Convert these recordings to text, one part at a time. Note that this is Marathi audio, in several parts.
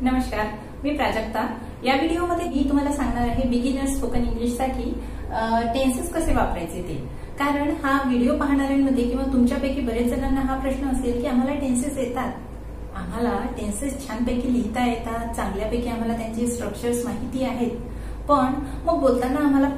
नमस्कार, मी प्राजक्ता। या व्हिडिओमध्ये मी तुम्हाला सांगणार आहे बिगिनर स्पोकन इंग्लिश साठी टेन्सेस कसे वापरायचे ते। कारण हा व्हिडिओ पाहणाऱ्यांमध्ये किंवा तुमच्यापैकी बरेच जणांना हा प्रश्न असेल की आम्हाला टेन्सेस येतात, आम्हाला टेन्सेस छानपैकी लिहिता येतात, चांगल्यापैकी आम्हाला त्यांचे स्ट्रक्चर्स माहिती आहेत, पण मग बोलताना आम्हाला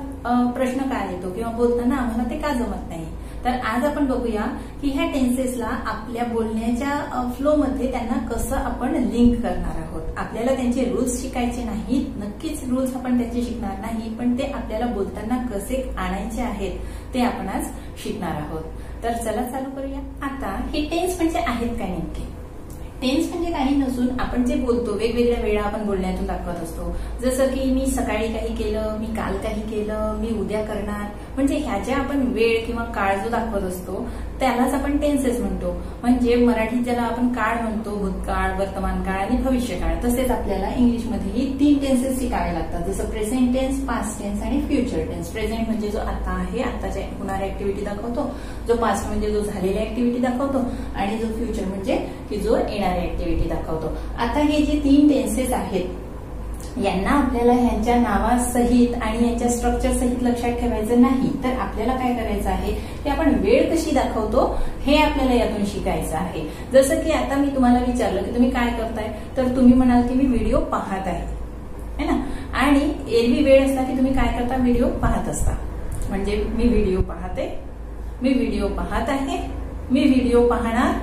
प्रश्न काय येतो किंवा बोलताना आम्हाला ते का जमत नाही। तर आज आपण बघूया की ह्या टेन्सेसला आपल्या बोलण्याच्या फ्लो मध्ये त्यांना कसं आपण लिंक करणार आहोत। आपल्याला त्यांचे रूल्स शिकायचे नाहीत, नक्कीच रूल्स आपण त्याचे शिकणार नाही, पण ते आपल्याला बोलताना कसे आणायचे आहेत ते आपण आज शिकणार आहोत। तर चला चालू करूया। आता हे टेन्स म्हणजे आहेत काय नेमके? टेन्स म्हणजे काही नसून आपण जे बोलतो वेगवेगळ्या वेळा आपण बोलण्यातून दाखवत असतो। जसं की मी सकाळी काही केलं, मी काल काही केलं, मी उद्या करणार, म्हणजे ह्या ज्या आपण वेळ किंवा काळ जो दाखवत असतो त्यालाच आपण टेन्सेस म्हणतो। म्हणजे मराठीत ज्याला आपण काळ म्हणतो, भूतकाळ, वर्तमान काळ आणि भविष्यकाळ, तसेच आपल्याला इंग्लिशमध्येही 3 टेन्सेस शिकावे लागतात, जसं प्रेझेंट टेन्स, पास्ट टेन्स आणि फ्युचर टेन्स। प्रेझेंट म्हणजे जो आता आहे, आताच्या होणाऱ्या ऍक्टिव्हिटी दाखवतो, जो पास्ट म्हणजे जो झालेल्या ऍक्टिव्हिटी दाखवतो आणि जो फ्युचर म्हणजे की जो येणाऱ्या ऍक्टिव्हिटी दाखवतो। आता हे जे 3 टेन्सेस आहेत यांना आपल्याला यांच्या नावासहित आणि यांच्या स्ट्रक्चर सहित लक्षात ठेवायचं नाही, तर आपल्याला काय करायचं आहे की आपण वेळ कशी दाखवतो हे आपल्याला यातून शिकायचं आहे। जसं की आता मी तुम्हाला विचारलं की तुम्ही काय करताय, तर तुम्ही म्हणाल की मी व्हिडिओ पाहत आहे, है ना। आणि एरवी वेळ असला की तुम्ही काय करता, व्हिडिओ पाहत असता। म्हणजे मी व्हिडिओ पाहते, मी व्हिडिओ पाहत आहे, मी व्हिडिओ पाहणार,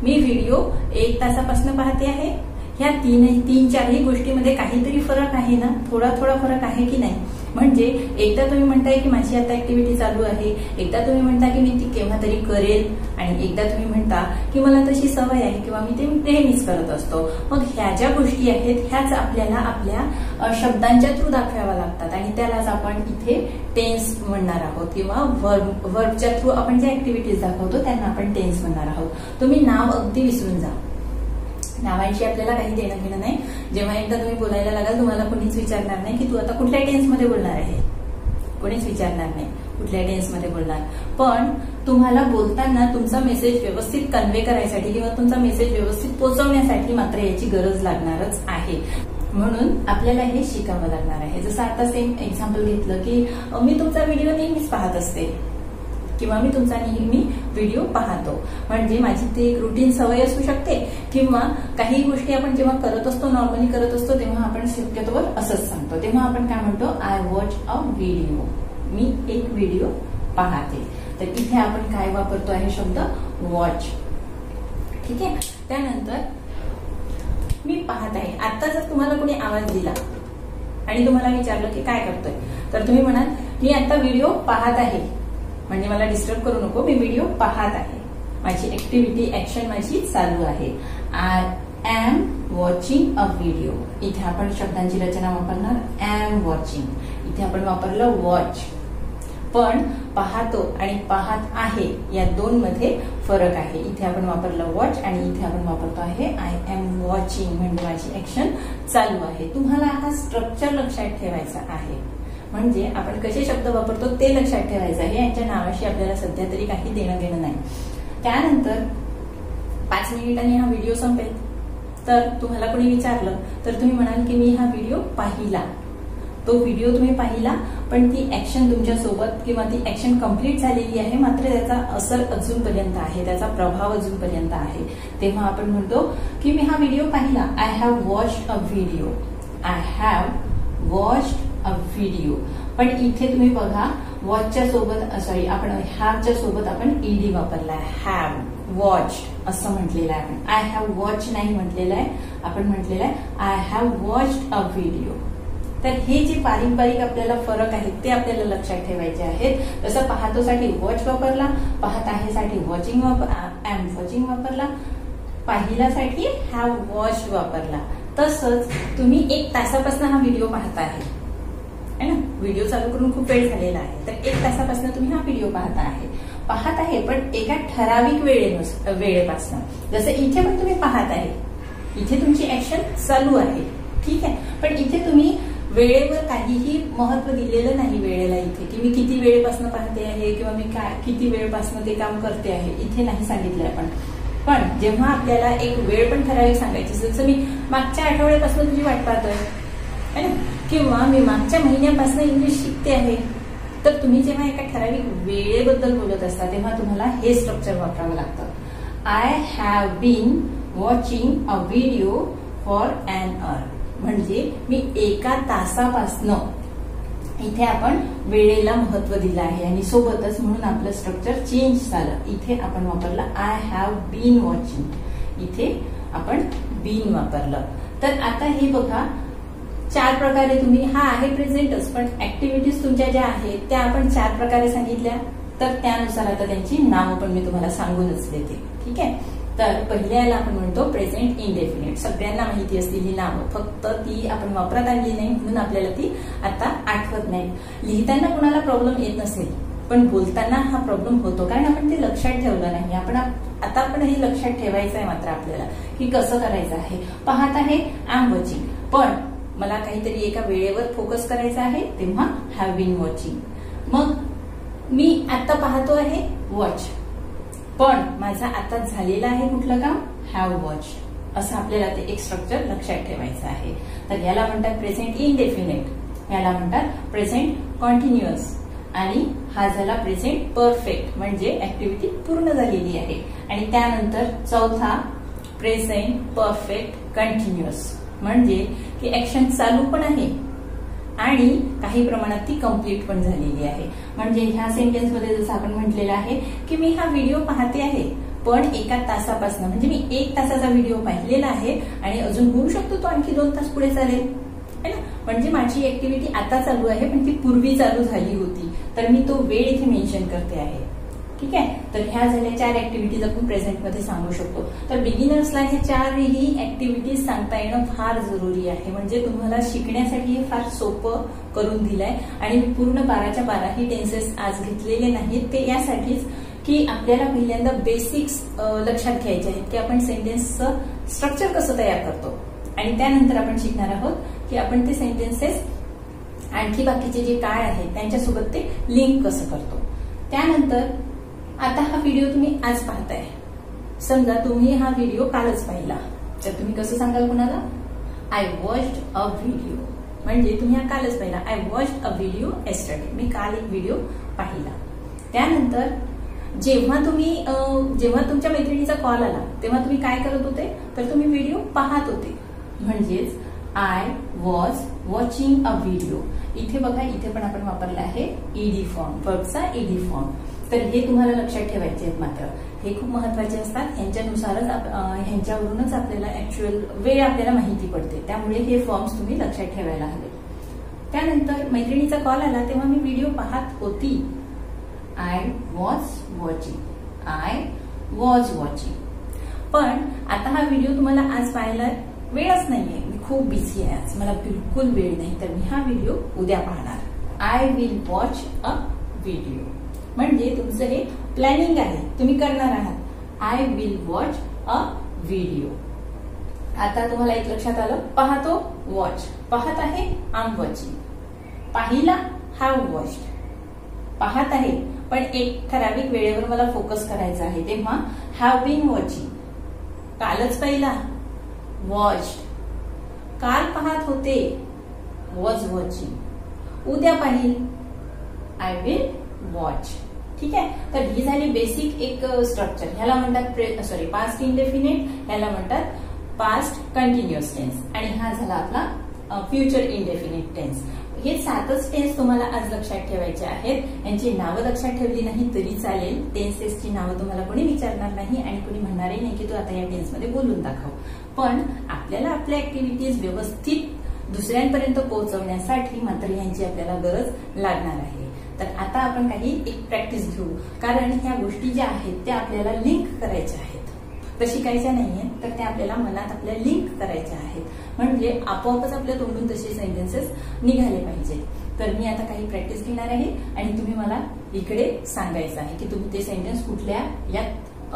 मी व्हिडिओ 1 तासापासून पाहते आहे। ह्या 3-4 गोष्टीमध्ये काहीतरी फरक आहे ना, थोडा फरक आहे की नाही। म्हणजे एकदा तुम्ही म्हणताय की माझी आता ऍक्टिव्हिटी चालू आहे, एकदा तुम्ही म्हणता की मी ती केव्हा तरी करेल, आणि एकदा तुम्ही म्हणता की मला तशी सवय आहे किंवा मी ते नेहमीच करत असतो। मग ह्या ज्या गोष्टी आहेत ह्याच आपल्याला आपल्या शब्दांच्या थ्रू दाखवाव्या लागतात आणि त्यालाच आपण इथे टेन्स म्हणणार आहोत किंवा वर्बच्या थ्रू आपण ज्या ऍक्टिव्हिटीज दाखवतो त्यांना आपण टेन्स म्हणणार आहोत। तुम्ही नाव अगदी विसरून जा, नावांशी आपल्याला काही देणं घेणं नाही। जेव्हा एकदा तुम्ही बोलायला लागाल तुम्हाला कोणीच विचारणार नाही की तू आता कुठल्या टेन्स मध्ये बोलणार आहे, कोणीच विचारणार नाही कुठल्या टेन्स मध्ये बोलणार। पण तुम्हाला बोलताना तुमचा मेसेज व्यवस्थित कन्वे करायसाठी किंवा तुमचा मेसेज व्यवस्थित पोहोचवण्यासाठी मात्र याची गरज लागणारच आहे, म्हणून आपल्याला हे शिकावं लागणार आहे। जसं आता सेम एक्झाम्पल घेतलं की मी तुमचा व्हिडिओ नेहमीच पाहत असते किंवा मी तुमचा नेहमी व्हिडिओ पाहतो, म्हणजे माझी ती एक रुटीन सवय असू शकते। किंवा काही गोष्टी आपण जेव्हा करत असतो, नॉर्मली करत असतो, तेव्हा आपण शक्यतोवर असंच सांगतो, तेव्हा आपण काय म्हणतो, आय वॉच अ व्हिडिओ, मी एक व्हिडिओ पाहते। तर इथे आपण काय वापरतो आहे शब्द वॉच, ठीक आहे। त्यानंतर मी पाहत आहे। आता जर तुम्हाला कोणी आवाज दिला आणि तुम्हाला विचारलं की काय करतोय, तर तुम्ही म्हणाल मी आता व्हिडिओ पाहत आहे, म्हणजे मला डिस्टर्ब करू नको, मी व्हिडिओ पाहत आहे, माझी ऍक्टिव्हिटी ऍक्शन माझी चालू आहे। I am watching a video, इथे आपण शब्दांची रचना वापरणार एम वॉचिंग, इथे आपण वापरलं वॉच। पण पाहतो आणि पाहत आहे या 2 मध्ये फरक आहे। इथे आपण वापरलं वॉच आणि इथे आपण वापरतो आहे आय एम वॉचिंग, म्हणजे माझी ऍक्शन चालू आहे। तुम्हाला हा स्ट्रक्चर लक्षात ठेवायचा आहे, म्हणजे आपण कसे शब्द वापरतो ते लक्षात ठेवायचं आहे। यांच्या नावाशी आपल्याला सध्या तरी काही देणं घेणं नाही। त्यानंतर 5 मिनिटांनी हा व्हिडिओ संपेल, तर तुम्हाला कोणी विचारलं तर तुम्ही म्हणाल की मी हा व्हिडिओ पाहिला, तो व्हिडिओ तुम्ही पाहिला, पण ती ऍक्शन तुमच्या सोबत किंवा ती ऍक्शन कंप्लीट झालेली आहे, मात्र त्याचा असर अजूनपर्यंत आहे, त्याचा प्रभाव अजूनपर्यंत आहे। तेव्हा आपण म्हणतो की मी हा व्हिडिओ पाहिला, I have watched a video, I have watched a video. पण इथे तुम्ही बघा वॉचच्या सोबत सॉरी आपण हॅवच्या सोबत आपण ईडी वापरलाय, हॅव वॉच्ड असं म्हटलेलं आहे आपण, आय हॅव वॉच नाही म्हटलेलं आहे, आपण म्हटलेलं आहे I have watched a video. तर हे जे बारीक आपल्याला फरक आहेत ते आपल्याला लक्षात ठेवायचे आहेत। जसं पाहतोसाठी वॉच वापरला, पाहत आहे साठी वॉचिंग एम वॉचिंग वापरला, पाहिल्यासाठी हॅव वॉच्ड वापरला। तसंच तुम्ही 1 तासापासून हा व्हिडिओ पाहता आहे ना, व्हिडिओ चालू करून खूप वेळ झालेला आहे, तर 1 तासापासून तुम्ही हा व्हिडिओ पाहत आहे, पण एका ठराविक वेळेपासून। जसं इथे पण तुम्ही पाहत आहे, इथे तुमची ऍक्शन चालू आहे, ठीक आहे, पण इथे तुम्ही वेळेवर काहीही महत्व दिलेलं नाही वेळेला, इथे की मी किती वेळेपासून पाहते आहे किंवा मी किती वेळेपासून ते काम करते आहे, इथे नाही सांगितलंय आपण। पण जेव्हा आपल्याला एक वेळ पण ठराविक सांगायची, जसं मी मागच्या आठवड्यापासून तुझी वाट पाहतोय है ना, किंवा मी मागच्या महिन्यापासून इंग्लिश शिकते आहे, तर तुम्ही जेव्हा एका ठराविक वेळेबद्दल बोलत असता तेव्हा तुम्हाला हे स्ट्रक्चर वापरावं लागतं. I have been watching a video for an hour. म्हणजे मी एका तासापासनं, इथे आपण वेळेला महत्व दिलं आहे आणि सोबतच म्हणून आपलं स्ट्रक्चर चेंज झालं. इथे आपण वापरलं आय हॅव बीन वॉचिंग, इथे आपण बीन वापरलं. तर आता हे बघा, 4 प्रकारे तुम्ही, हा आहे प्रेझेंटच, पण ऍक्टिव्हिटीज तुमच्या ज्या आहेत त्या आपण 4 प्रकारे सांगितल्या, तर त्यानुसार आता त्यांची नावं पण मी तुम्हाला सांगूनच देते. ठीक आहे. तर पहिल्याला आपण म्हणतो प्रेझेंट इंडेफिनिट. सगळ्यांना माहिती असलेली नावं, फक्त ती आपण वापरात आणली नाही म्हणून आपल्याला ती आता आठवत नाही. लिहिताना कोणाला प्रॉब्लेम येत नसेल, पण बोलताना हा प्रॉब्लेम होतो, कारण आपण ते लक्षात ठेवलं नाही. आता आपण हे लक्षात ठेवायचं आहे मात्र आपल्याला, की कसं करायचं आहे. पाहत आहे आय एम वॉचिंग, पण मला काहीतरी एका वेळेवर फोकस करायचा आहे, तेव्हा हॅव बीन वॉचिंग. मग मी आता पाहतो आहे वॉच, पण माझा आता झालेला आहे कुठलं काम, हॅव वॉच. असं आपल्याला ते एक स्ट्रक्चर लक्षात ठेवायचं आहे. तर याला म्हणतात प्रेझेंट इनडेफिनिट, याला म्हणतात प्रेझेंट कॉन्टिन्युअस, आणि हा झाला प्रेझेंट परफेक्ट, म्हणजे ऍक्टिव्हिटी पूर्ण झालेली आहे. आणि त्यानंतर चौथा प्रेझेंट परफेक्ट कंटिन्युअस, म्हणजे की ऍक्शन चालू पण आहे आणि काही प्रमाणात ती कंप्लीट पण झालेली आहे. म्हणजे ह्या सेंटेन्स मध्ये जसं आपण म्हटलेलं आहे की मी हा व्हिडिओ पाहते आहे, पण एका तासापासून, म्हणजे मी 1 तासाचा व्हिडिओ पाहिलेला आहे आणि अजून होऊ शकतो तो आणखी 2 तास पुढे चालेल है ना. म्हणजे माझी ऍक्टिव्हिटी आता चालू आहे, पण ती पूर्वी चालू झाली होती, तर मी तो वेळ इथे मेन्शन करते आहे. ठीक आहे. तर ह्या झाल्या 4 ऍक्टिव्हिटीज आपण प्रेझेंट मध्ये सांगू शकतो. तर बिगिनर्सला हे 4ही ऍक्टिव्हिटीज सांगता येणं फार जरुरी आहे. म्हणजे तुम्हाला शिकण्यासाठी हे फार सोपं करून दिलंय. आणि पूर्ण 12च्या 12ही टेन्सेस आज घेतलेले नाहीत, ते यासाठीच की आपल्याला पहिल्यांदा बेसिक्स लक्षात घ्यायचे आहेत, की आपण सेंटेन्सचं स्ट्रक्चर कसं तयार करतो, आणि त्यानंतर आपण शिकणार आहोत की आपण ते सेंटेन्सेस आणखी बाकीचे जे काय आहेत त्यांच्यासोबत ते लिंक कसं करतो. त्यानंतर आता हा व्हिडिओ तुम्ही आज पाहताय, समजा तुम्ही हा व्हिडिओ कालच पाहिला, तर तुम्ही कसं सांगाल कुणाला, आय वॉच्ड अ व्हिडिओ. म्हणजे तुम्ही हा कालच पाहिला, I watched a video yesterday, मी काल एक व्हिडिओ पाहिला. त्यानंतर जेव्हा तुमच्या मैत्रिणीचा कॉल आला तेव्हा तुम्ही काय करत होते, तर तुम्ही व्हिडिओ पाहत होते. म्हणजेच I was watching a video. इथे बघा, इथे पण आपण वापरला आहे ईडी फॉर्म, वर्बचा ईडी फॉर्म. तर हे तुम्हाला लक्षात ठेवायचे आहेत, मात्र हे खूप महत्वाचे असतात. ह्यांच्यावरूनच आपल्याला ऍक्च्युअल वेळ आपल्याला माहिती पडते, त्यामुळे हे फॉर्म्स तुम्ही लक्षात ठेवायला हवे. त्यानंतर मैत्रिणीचा कॉल आला तेव्हा मी व्हिडिओ पाहत होती, I was watching, I was watching. पण आता हा व्हिडिओ तुम्हाला आज पाहायला वेळच नाहीये, मी खूप बिझी आहे आज, मला बिलकुल वेळ नाही, तर मी हा व्हिडिओ उद्या पाहणार. I will watch a video. म्हणजे तुमचं हे प्लॅनिंग आहे, तुम्ही करणार आहात. I will watch a video. आता तुम्हाला एक लक्षात आलं, पाहतो वॉच, पाहत आहे आय एम वॉचिंग, पाहिला हॅव वॉच्ड, पाहत आहे पण एक ठराविक वेळेवर मला फोकस करायचा आहे, तेव्हा हॅव बीन वॉचिंग. कालच पाहिला वॉच्ड, काल पाहत होते वॉज वॉचिंग, उद्या पाहिल आय विल वॉच. ठीक आहे. तर ही झाली बेसिक एक स्ट्रक्चर. ह्याला म्हणतात पास्ट इंडेफिनिट, ह्याला म्हणतात पास्ट कंटिन्युअस टेन्स, आणि हा झाला आपला फ्युचर इंडेफिनिट टेन्स. हे 7च टेन्स तुम्हाला आज लक्षात ठेवायचे आहेत. यांची नावं लक्षात ठेवली नाही तरी चालेल, टेन्सेसची नावं तुम्हाला कोणी विचारणार नाही आणि कोणी म्हणणारही नाही की तू आता या टेन्समध्ये बोलून दाखव. पण आपल्याला आपल्या ऍक्टिव्हिटीज व्यवस्थित दुसऱ्यांपर्यंत पोहोचवण्यासाठी मात्र यांची आपल्याला गरज लागणार आहे. तर आता आपण काही एक प्रॅक्टिस घेऊ, कारण ह्या गोष्टी ज्या आहेत त्या आपल्याला लिंक करायच्या आहेत, तर शिकायच्या नाहीये, तर त्या आपल्याला मनात आपल्या लिंक करायच्या आहेत. म्हणजे आपोआपच आपल्या तोंडून तसे सेंटेन्सेस निघाले पाहिजे. तर मी आता काही प्रॅक्टिस घेणार आहे आणि तुम्ही मला इकडे सांगायचं आहे की तुम्ही ते सेंटेन्स कुठल्या यात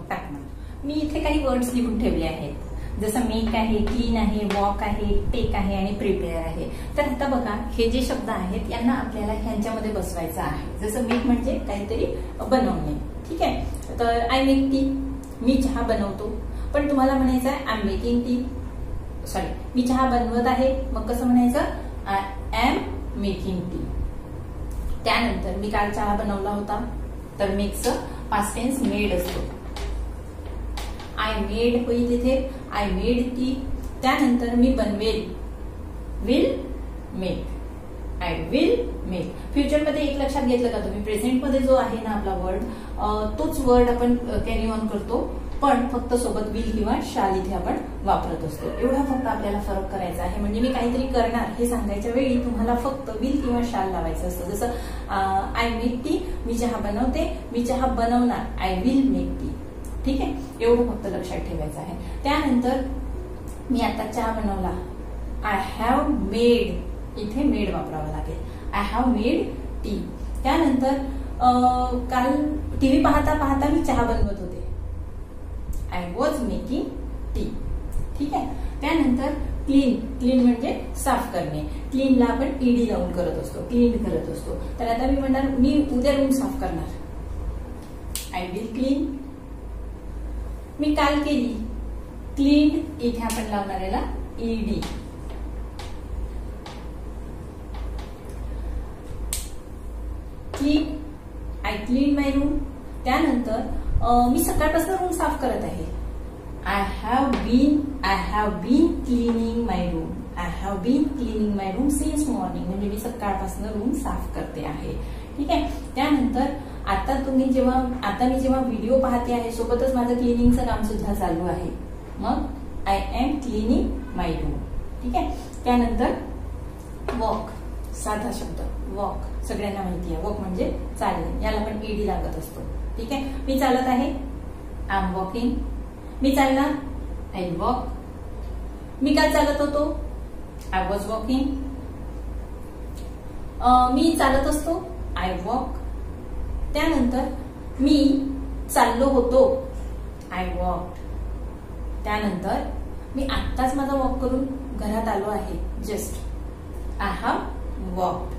टाकणार. मी इथे काही वर्ड्स लिहून ठेवले आहेत, जसं मेक आहे, क्लीन आहे, वॉक आहे, टेक आहे आणि प्रिपेअर आहे. तर आता बघा, हे जे शब्द आहेत यांना आपल्याला ह्यांच्यामध्ये बसवायचं आहे. जसं मेक म्हणजे काहीतरी बनवणे. ठीक आहे. तर आय मेक टी, मी चहा बनवतो, पण तुम्हाला म्हणायचं आहे I am making tea. Sorry, मी चहा बनवत आहे, मग कसं म्हणायचं आय एम मेकिंग टी. त्यानंतर मी काल चहा बनवला होता, तर मेकचं पास्ट टेन्स मेड असतो. आय मेड होईल इथे, आय मेड टी. त्यानंतर मी बनवेल, will make, I will make. फ्युचरमध्ये एक लक्षात घेतलं का तुम्ही, प्रेझेंटमध्ये जो आहे ना आपला वर्ड, तोच वर्ड आपण कॅरी ऑन करतो, पण फक्त सोबत विल किंवा शाल इथे आपण वापरत असतो. एवढा फक्त आपल्याला फरक करायचा आहे. म्हणजे मी काहीतरी करणार हे सांगायच्या वेळी तुम्हाला फक्त विल किंवा शाल लावायचं असतं. जसं आय मेक टी, मी चहा बनवते, मी चहा बनवणार, आय विल मेक टी. ठीक आहे, एवढं फक्त लक्षात ठेवायचं आहे. त्यानंतर मी आता चहा बनवला, आय हॅव मेड, इथे मेड वापरावं लागेल, आय हॅव मेड टी. त्यानंतर काल टीव्ही पाहता पाहता मी चहा बनवत होते, आय वॉज मेकिंग टी. ठीक आहे. त्यानंतर क्लीन, क्लीन म्हणजे साफ करणे. क्लीनला आपण ईडी लावून करत असतो, क्लीन करत असतो. तर आता मी म्हणणार मी उद्या रूम साफ करणार, आय विल क्लीन. मी काल केली, क्लीन, इथे आपण लावणार याला ED. Clean, I clean my room. त्यानंतर मी सकाळपासून रूम साफ करत आहे, I have been cleaning my room, I have been cleaning my room since morning. म्हणजे मी सकाळपासून रूम साफ करते आहे. ठीक आहे. त्यानंतर आता मी जेव्हा व्हिडिओ पाहते आहे, सोबतच माझं क्लिनिंगचं काम सुद्धा चालू आहे, मग I am cleaning my room. ठीक आहे. त्यानंतर वॉक, साधा शब्द वॉक, सगळ्यांना माहिती आहे, वॉक म्हणजे चालणे, याला पण ईडी लागत असतो. ठीक आहे. मी चालत आहे, आय एम वॉकिंग. मी चालणार, आय वॉक. मी काल चालत होतो, आय वॉज वॉकिंग. मी चालत असतो, आय वॉक. त्यानंतर मी चाललो होतो, आय वॉक. त्यानंतर मी आत्ताच माझा वॉक करून घरात आलो आहे, जस्ट, आय हॅव वॉक्ड.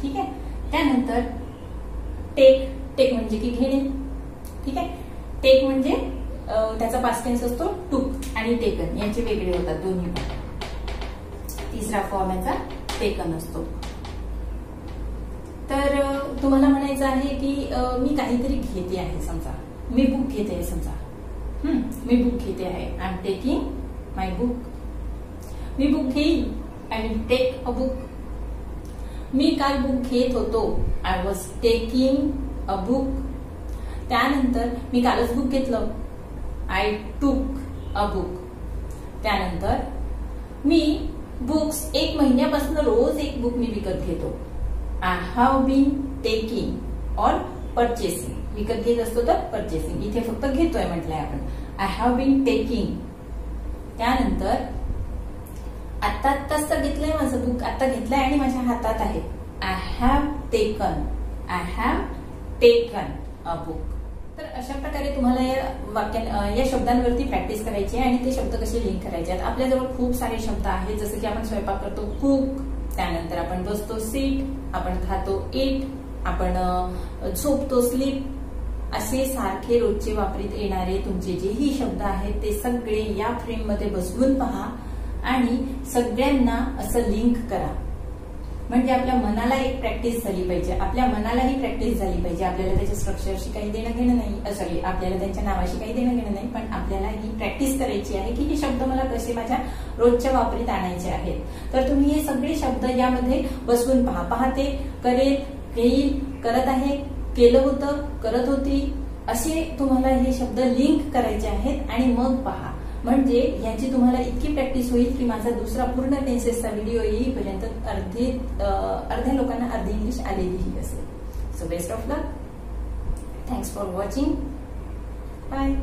ठीक आहे. त्यानंतर टेक, टेक म्हणजे की घेणे. ठीक आहे. टेक म्हणजे त्याचा पास्ट टेन्स असतो टूक आणि टेकन, यांचे वेगळे होतात दोन्ही पण. तिसरा फॉर्म याचा टेकन असतो. तर तुम्हाला म्हणायचं आहे की मी काहीतरी घेते आहे, समजा मी बुक घेते आहे, समजा मी बुक घेते आहे, I am taking my book. मी बुक घेईन, I will take a book. मी काल बुक घेत होतो, I was taking a book. त्यानंतर मी कालच बुक घेतलं, आय टूक अ बुक. त्यानंतर मी बुक्स 1 महिन्यापासून रोज एक बुक मी विकत घेतो, I have been taking or purchasing. विकत घेत असतो तर परचेसिंग, इथे फक्त घेतोय म्हटलंय आपण, आय हॅव बीन टेकिंग. त्यानंतर आत्ताच तर घेतलंय माझं बुक, आता घेतलंय आणि माझ्या हातात आहे, I have taken, I have taken a book. तर अशा प्रकारे तुम्हाला या शब्दांवरती प्रॅक्टिस करायची आहे आणि ते शब्द कसे लिंक करायचे आहेत. आपल्याजवळ खूप सारे शब्द आहेत, जसं की आपण स्वयंपाक करतो कुक, त्यानंतर आपण बसतो सीट, आपण खातो ईट, आपण झोपतो स्लीप. असे सारखे रोजचे वापरीत येणारे तुमचे जेही शब्द आहेत ते सगळे या फ्रेम मध्ये बसवून पहा आणि सगळ्यांना असं लिंक करा. म्हणजे आपल्या मनाला एक प्रॅक्टिस झाली पाहिजे, आपल्या मनालाही प्रॅक्टिस झाली पाहिजे. आपल्याला त्याच्या स्ट्रक्चरशी काही देणं घेणं नाही, सॉरी आपल्याला त्यांच्या नावाशी काही देणं घेणं नाही, पण आपल्याला ही प्रॅक्टिस करायची आहे की हे शब्द मला कसे माझ्या रोजच्या वापरीत आणायचे आहेत. तर तुम्ही हे सगळे शब्द यामध्ये बसवून पहा. पाहते, करेल, घेईल, करत आहे, केलं होतं, करत होती, असे तुम्हाला हे शब्द लिंक करायचे आहेत आणि मग पहा. म्हणजे याची तुम्हाला इतकी प्रॅक्टिस होईल की माझा दुसरा पूर्ण टेन्सेसचा व्हिडिओ येईपर्यंत अर्ध्या लोकांना अर्धी इंग्लिश आलेलीही असेल. So best of luck. Thanks for watching. Bye.